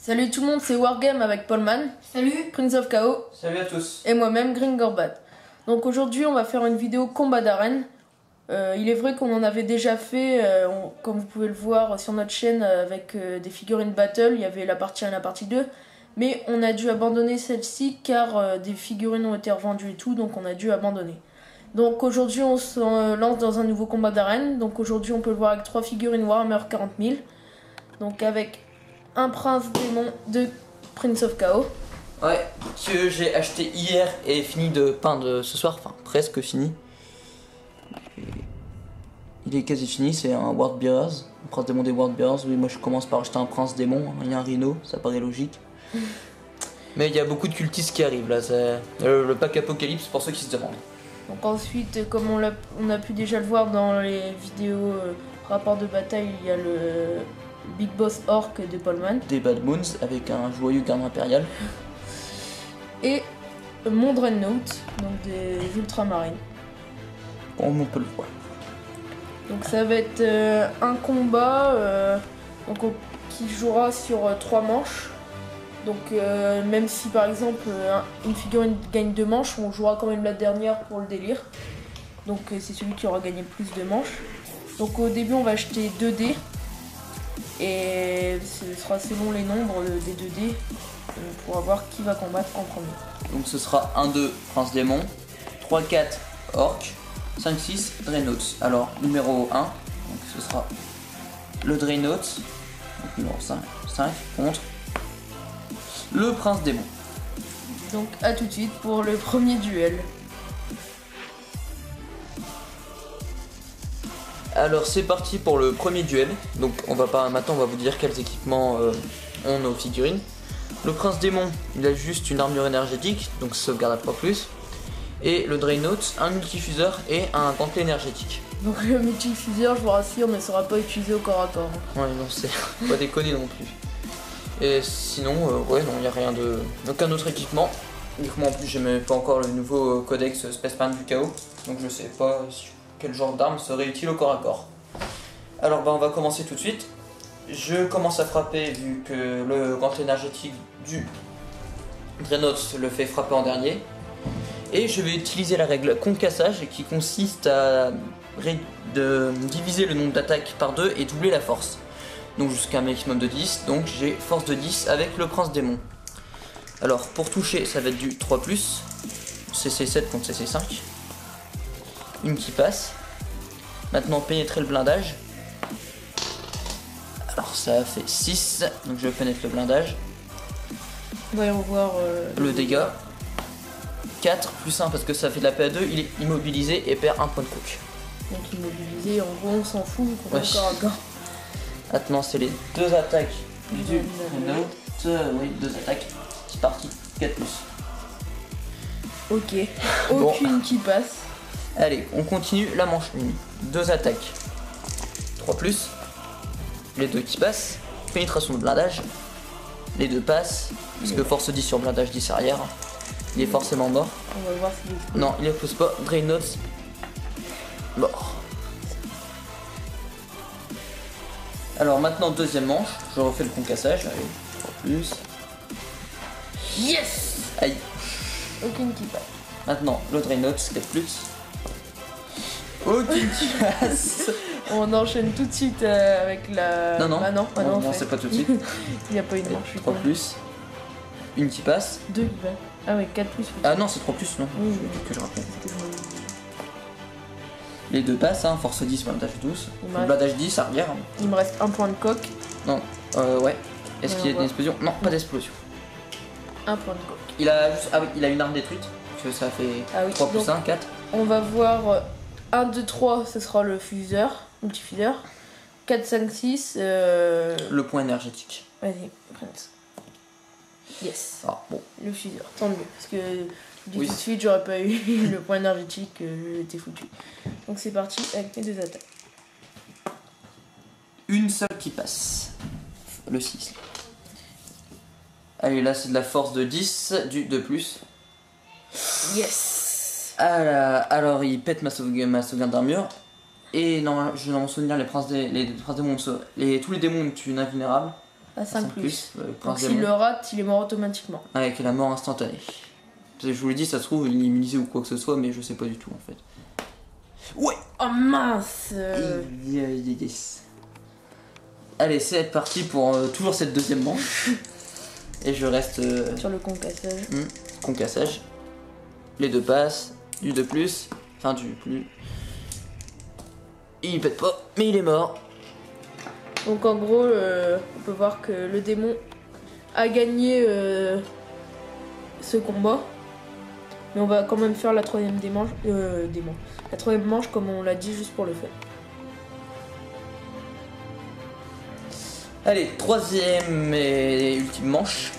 Salut tout le monde, c'est Wargame avec Paulman. Salut. Prince of Chaos. Salut à tous. Et moi-même, Green Gorbat. Donc aujourd'hui, on va faire une vidéo combat d'arène. Il est vrai qu'on en avait déjà fait, comme vous pouvez le voir sur notre chaîne, avec des figurines battle. Il y avait la partie 1 et la partie 2. Mais on a dû abandonner celle-ci car des figurines ont été revendues et tout, donc on a dû abandonner. Donc aujourd'hui, on se lance dans un nouveau combat d'arène. Donc aujourd'hui, on peut le voir avec 3 figurines Warhammer 40 000. Donc avec un prince démon de Prince of Chaos. Ouais, que j'ai acheté hier et fini de peindre ce soir, enfin presque fini. Il est quasi fini, c'est un World Bearers, un prince démon des World Bearers. Oui, moi je commence par acheter un prince démon, il y a un rhino, ça paraît logique. Mais il y a beaucoup de cultistes qui arrivent là, c'est le pack Apocalypse pour ceux qui se demandent. Donc ensuite, comme on a pu déjà le voir dans les vidéos rapport de bataille, il y a le Big Boss Orc de Paulman. Des Bad Moons avec un joyeux garde impérial. Et mon Dreadnought, donc des ultramarines. Comme on peut le voir. Donc ça va être un combat qui jouera sur 3 manches. Donc même si par exemple une figurine gagne 2 manches, on jouera quand même la dernière pour le délire. Donc c'est celui qui aura gagné le plus de manches. Donc au début on va acheter 2 dés. Et ce sera selon les nombres des 2 dés. On pourra voir qui va combattre en premier. Donc ce sera 1-2 prince démon, 3-4 orc, 5-6 Dreadnoughts. Alors numéro 1, donc ce sera le Dreadnought, donc numéro 5 contre le prince démon. Donc à tout de suite pour le premier duel. Alors c'est parti pour le premier duel. Donc maintenant on va vous dire quels équipements ont nos figurines. Le prince démon, il a juste une armure énergétique, donc sauvegarde à 3+. Et le Dreadnought, un multifuseur et un gantelet énergétique. Donc le multifuseur, je vous rassure, ne sera pas utilisé au corps à corps. Ouais, non, c'est pas déconner non plus. Et sinon, ouais, non, il n'y a rien de. Aucun autre équipement. Donc moi en plus, j'aimais pas encore le nouveau codex Spaceman du chaos. Donc je sais pas quel genre d'arme serait utile au corps à corps. Alors, on va commencer tout de suite. Je commence à frapper vu que le gantelet énergétique du Dreadnought le fait frapper en dernier. Et je vais utiliser la règle concassage qui consiste à diviser le nombre d'attaques par 2 et doubler la force. Donc jusqu'à un maximum de 10, donc j'ai force de 10 avec le prince démon. Alors pour toucher ça va être du 3+, CC7 contre CC5. Une qui passe. Maintenant pénétrer le blindage. Alors ça fait 6, donc je vais pénétrer le blindage. Voyons voir le dégât. 4 plus 1 parce que ça fait de la PA2, il est immobilisé et perd 1 point de cook. Donc immobilisé, en gros on s'en fout qu'on va encore à corps. Maintenant c'est les 2 attaques du Dreadnought. Oui, 2 attaques. C'est parti, 4+. Ok, aucune qui passe. Allez, on continue la manche 1. 2 attaques. 3+. Les 2 qui passent. Pénétration de blindage. Les 2 passent. Parce que force 10 sur blindage 10 arrière. Il est forcément mort. On va voir s'il explose. Non, il explose pas. Dreadnought mort. Alors maintenant deuxième manche. Je refais le concassage. Allez, 3+. Yes. Aïe. Aucune qui passe. Maintenant le Dreadnought 4+. Aucune qui passe. On enchaîne tout de suite avec la... Non, non. Ah non, Non, c'est pas tout de suite. Il n'y a pas une manche. 3+. Une qui passe. 2 qui passe. Ah ouais, 4+. Ah non, c'est 3+, non. Oui, Que je rappelle. Les 2 passent, hein, force 10, blindage 12. Blindage 10, arrière. Il me reste un point de coque. Non, ouais. Est-ce qu'il y a une explosion? Non, pas d'explosion. Un point de coque. Il a juste... Ah oui, il a une arme détruite. Parce que ça fait 3 plus 1, 4. On va voir 1, 2, 3, ce sera le fuseur, multifuseur. 4, 5, 6. Le point énergétique. Vas-y, Prince. Yes. Ah, bon. Le fuseur, tant mieux. Parce que tout de suite, j'aurais pas eu le point énergétique, j'étais foutu. Donc c'est parti avec mes 2 attaques. Une seule qui passe. Le 6. Allez, là c'est de la force de 10, du 2+. Yes. Alors il pète ma sauvegarde d'armure. Et non, je dans mon souvenir, les princes démons, tous les démons ont une invulnérable. à 5 plus. Donc Donc s'il le rate, il est mort automatiquement. Avec la mort instantanée. Je vous l'ai dit, ça se trouve, il est immunisé ou quoi que ce soit, mais je sais pas du tout en fait. Ouais. Oh mince. Yes. Allez, c'est parti pour toujours cette deuxième manche. Et je reste... Sur le concassage. Concassage. Les deux passes. Du 2+. Enfin, du plus... Il pète pas, mais il est mort. Donc en gros, on peut voir que le démon a gagné ce combat. Mais on va quand même faire la troisième la troisième manche comme on l'a dit, juste pour le fait. Allez, troisième et ultime manche.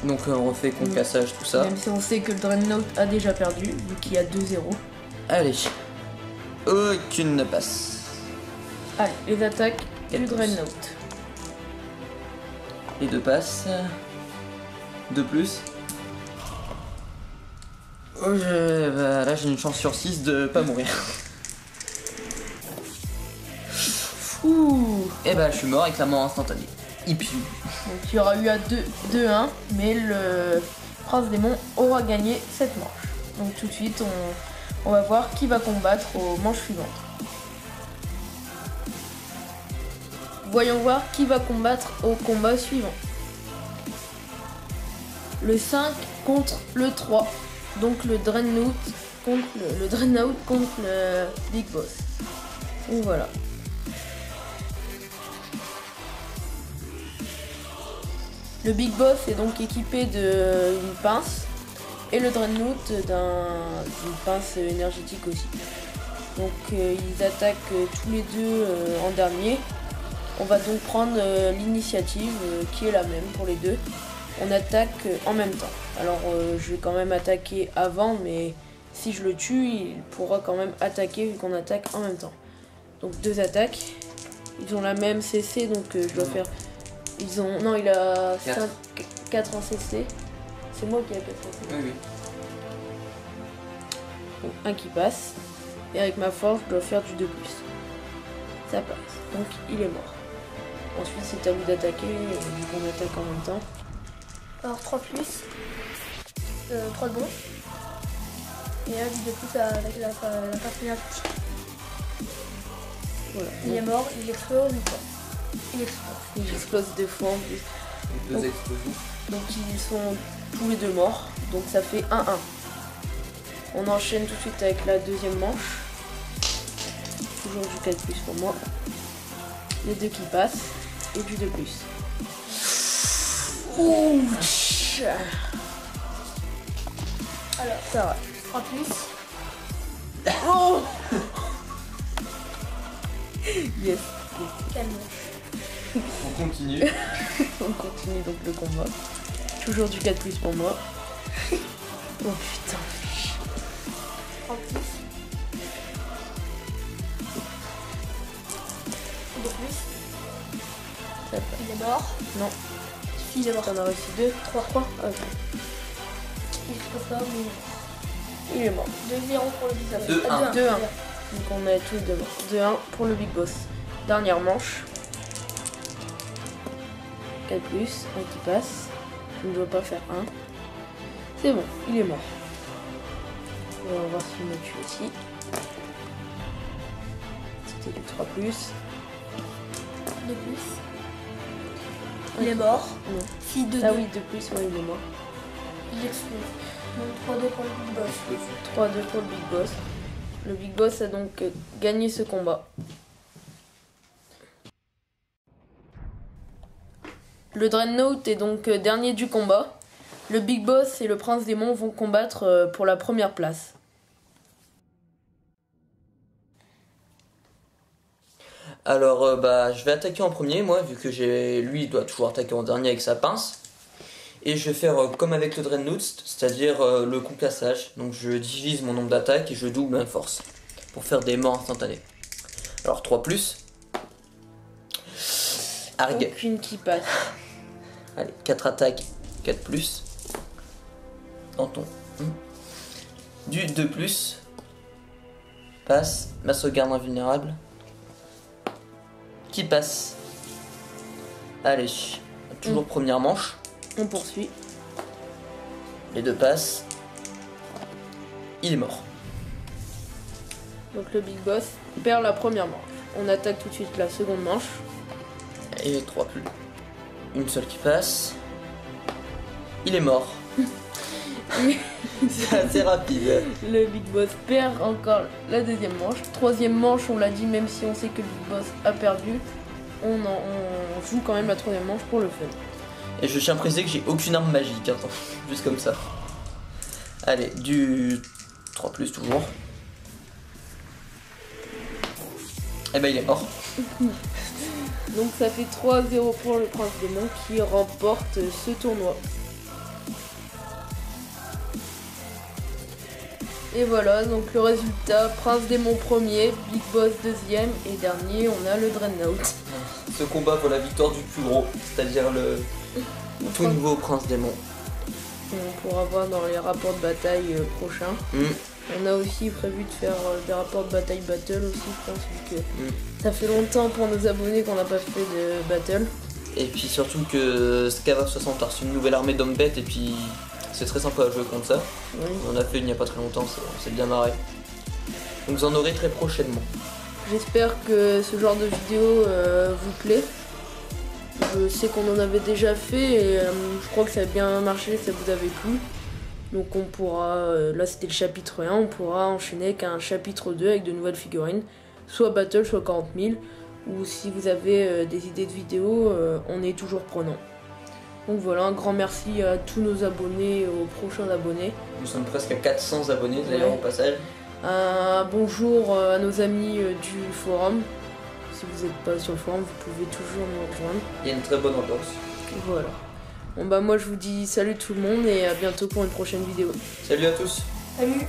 Donc on refait concassage, tout ça. Même si on sait que le Dreadnought a déjà perdu, vu qu'il y a 2-0. Allez. Aucune ne passe. Allez, les attaques du Dreadnought. Les deux passes. 2+. Là j'ai une chance sur 6 de pas mourir. Ouh. Et bah je suis mort avec la mort instantanée. Il pue. Donc il y aura eu à 2-1, mais le prince démon aura gagné cette manche. Donc tout de suite on va voir qui va combattre aux manches suivantes. Voyons voir qui va combattre au combat suivant. Le 5 contre le 3. Donc le Dreadnought contre le Dreadnought contre le Big Boss. Donc voilà. Le Big Boss est donc équipé d'une pince et le Dreadnought d'une pince énergétique aussi. Donc ils attaquent tous les deux en dernier. On va donc prendre l'initiative qui est la même pour les deux. On attaque en même temps. Alors je vais quand même attaquer avant, mais si je le tue, il pourra quand même attaquer vu qu'on attaque en même temps. Donc deux attaques. Ils ont la même CC, donc je dois faire... Non, il a 4 en CC. C'est moi qui ai 4 en CC. Oui. Donc un qui passe. Et avec ma force, je dois faire du 2+. Ça passe. Donc il est mort. Ensuite, c'est à lui d'attaquer, vu qu'on attaque en même temps. Alors 3+, 3 de bon. Et un de plus avec la partie. Voilà. Il est mort, il explose une fois. Il explose 2 fois en plus. Deux explosions. Donc ils sont tous les deux morts. Donc ça fait 1-1. On enchaîne tout de suite avec la deuxième manche. Toujours du 4+ pour moi. Les deux qui passent. Et du 2+. Ouch. Alors, Ça va. 3+, Oh. Yes. calme. On continue. On continue donc le combat. Toujours du 4+ pour moi. Oh putain. 3+, 2+, Ça passe. il est mort. Non. Si, il est mort. T'en as réussi 2, 3. Ok. Il explose pas, mais... Il est mort. 2-0 pour le Big Boss. 2-1. 2-1. Donc on est tous les deux morts. 2-1 pour le Big Boss. Dernière manche. 4+, un qui passe. Je ne dois pas faire 1. C'est bon, il est mort. On va voir s'il me tue aussi. C'était du 3+. 2+. Il est mort. Non. Si 2 Ah oui, 2+, ouais, il est mort. il explose. Donc 3-2 pour le Big Boss. 3-2 pour le Big Boss. Le Big Boss a donc gagné ce combat. Le Dreadnought est donc dernier du combat. Le Big Boss et le Prince Démon vont combattre pour la première place. Alors je vais attaquer en premier moi vu que lui il doit toujours attaquer en dernier avec sa pince. Et je vais faire comme avec le Dreadnought, c'est-à-dire le concassage. Donc je divise mon nombre d'attaques et je double ma force pour faire des morts instantanées. Alors 3+. Argue. Aucune qui passe. Allez, 4 attaques, 4+. Dans ton. Du 2+. Passe. Ma sauvegarde invulnérable. Qui passe. Allez. toujours première manche. On poursuit. Les 2 passes. Il est mort. Donc le Big Boss perd la première manche. On attaque tout de suite la seconde manche. Et 3 plus. Une seule qui passe. Il est mort. C'est assez rapide. Le Big Boss perd encore la deuxième manche. Troisième manche, on l'a dit, même si on sait que le Big Boss a perdu, on joue quand même la troisième manche pour le fun. Et je tiens à préciser que j'ai aucune arme magique, attends, juste comme ça. Allez, du 3 plus toujours. Et ben il est mort. Donc ça fait 3-0 pour le Prince Démon qui remporte ce tournoi. Et voilà, donc le résultat, Prince Démon premier, Big Boss deuxième et dernier, on a le Dreadnought. Ce combat pour la victoire du plus gros, c'est-à-dire le tout nouveau Prince Démon. On pourra voir dans les rapports de bataille prochains. On a aussi prévu de faire des rapports de bataille battle aussi, je pense, vu que ça fait longtemps pour nos abonnés qu'on n'a pas fait de battle. Et puis surtout que Scava 60 a reçu une nouvelle armée d'hommes bêtes et puis c'est très sympa à jouer contre ça. Oui. On en a fait il n'y a pas très longtemps, c'est bien marré. Donc vous en aurez très prochainement. J'espère que ce genre de vidéo vous plaît. Je sais qu'on en avait déjà fait et je crois que ça a bien marché, ça vous avait plu. Donc on pourra, là c'était le chapitre 1, on pourra enchaîner avec un chapitre 2 avec de nouvelles figurines, soit battle, soit 40 000. Ou si vous avez des idées de vidéos, on est toujours prenant. Donc voilà, un grand merci à tous nos abonnés et aux prochains abonnés. Nous sommes presque à 400 abonnés d'ailleurs au passage. Un bonjour à nos amis du forum. Si vous n'êtes pas sur le forum, vous pouvez toujours nous rejoindre. Il y a une très bonne ambiance. Voilà. Bon bah moi je vous dis salut tout le monde et à bientôt pour une prochaine vidéo. Salut à tous. Salut.